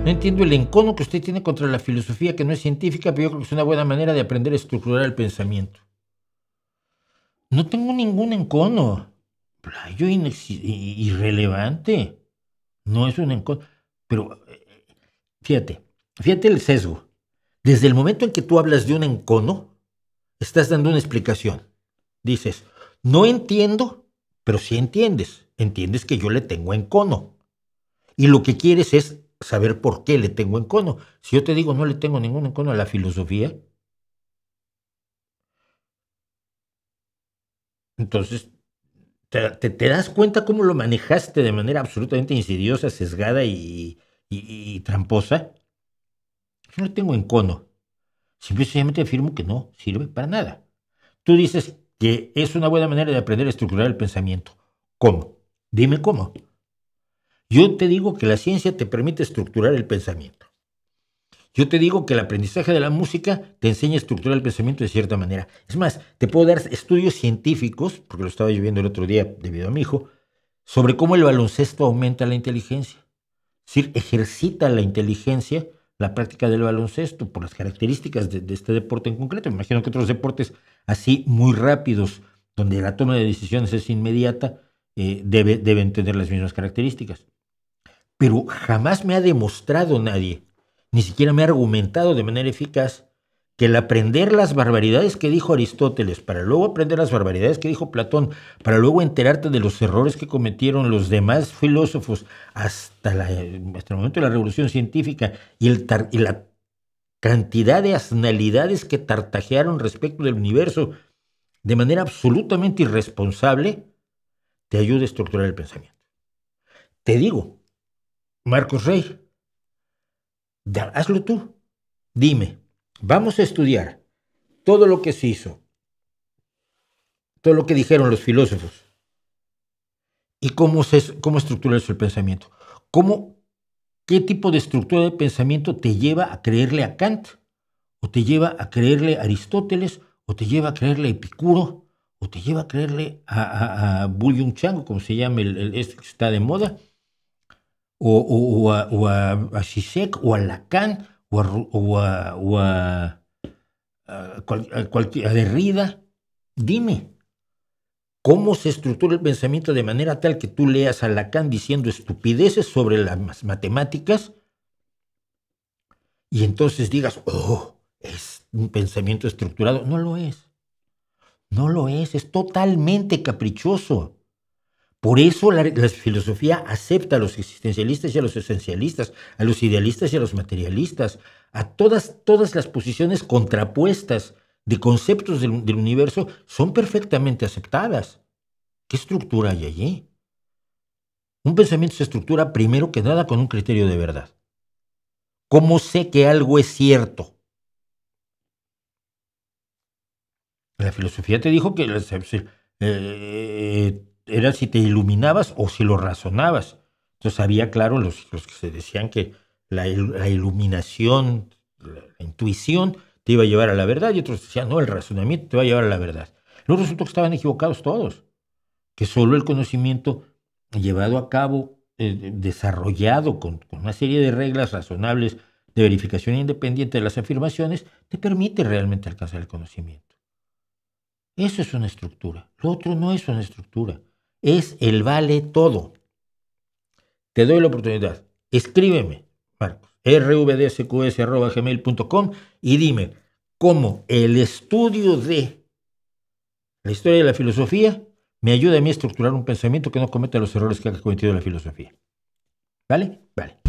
No entiendo el encono que usted tiene contra la filosofía, que no es científica, pero yo creo que es una buena manera de aprender a estructurar el pensamiento. No tengo ningún encono. Playo irrelevante. No es un encono. Pero fíjate el sesgo. Desde el momento en que tú hablas de un encono, estás dando una explicación. Dices, no entiendo, pero sí entiendes. Entiendes que yo le tengo encono. Y lo que quieres es saber por qué le tengo encono. Si yo te digo no le tengo ningún encono a la filosofía, entonces te das cuenta cómo lo manejaste de manera absolutamente insidiosa, sesgada y tramposa. Yo no le tengo encono. Simplemente afirmo que no sirve para nada. Tú dices que es una buena manera de aprender a estructurar el pensamiento. ¿Cómo? Dime cómo. Yo te digo que la ciencia te permite estructurar el pensamiento. Yo te digo que el aprendizaje de la música te enseña a estructurar el pensamiento de cierta manera. Es más, te puedo dar estudios científicos, porque lo estaba yo viendo el otro día debido a mi hijo, sobre cómo el baloncesto aumenta la inteligencia. Es decir, ejercita la inteligencia la práctica del baloncesto por las características de este deporte en concreto. Me imagino que otros deportes así muy rápidos, donde la toma de decisiones es inmediata, deben tener las mismas características. Pero jamás me ha demostrado nadie, ni siquiera me ha argumentado de manera eficaz, que el aprender las barbaridades que dijo Aristóteles, para luego aprender las barbaridades que dijo Platón, para luego enterarte de los errores que cometieron los demás filósofos hasta el momento de la revolución científica y la cantidad de asnalidades que tartajearon respecto del universo de manera absolutamente irresponsable, te ayuda a estructurar el pensamiento. Te digo, Marcos Rey, hazlo tú. Dime, vamos a estudiar todo lo que se hizo, todo lo que dijeron los filósofos y cómo estructura eso el pensamiento. ¿Qué tipo de estructura de pensamiento te lleva a creerle a Kant? ¿O te lleva a creerle a Aristóteles? ¿O te lleva a creerle a Epicuro? ¿O te lleva a creerle a Bullung Chang, como se llama este que está de moda? ¿O a Zizek? ¿O a Lacan? ¿O a Derrida? Dime, ¿cómo se estructura el pensamiento de manera tal que tú leas a Lacan diciendo estupideces sobre las matemáticas y entonces digas, oh, es un pensamiento estructurado? No lo es. No lo es totalmente caprichoso. Por eso la filosofía acepta a los existencialistas y a los esencialistas, a los idealistas y a los materialistas, a todas las posiciones contrapuestas de conceptos del universo son perfectamente aceptadas. ¿Qué estructura hay allí? Un pensamiento se estructura primero que nada con un criterio de verdad. ¿Cómo sé que algo es cierto? La filosofía te dijo que era si te iluminabas o si lo razonabas. Entonces había, claro, los que se decían que la iluminación, la intuición te iba a llevar a la verdad, y otros decían, no, el razonamiento te va a llevar a la verdad. Luego resultó que estaban equivocados todos, que solo el conocimiento llevado a cabo, desarrollado con una serie de reglas razonables de verificación independiente de las afirmaciones, te permite realmente alcanzar el conocimiento. Eso es una estructura. Lo otro no es una estructura. Es el vale todo. Te doy la oportunidad. Escríbeme, Marcos, rvdsqs@gmail.com, y dime cómo el estudio de la historia de la filosofía me ayuda a mí a estructurar un pensamiento que no cometa los errores que ha cometido la filosofía. ¿Vale? Vale.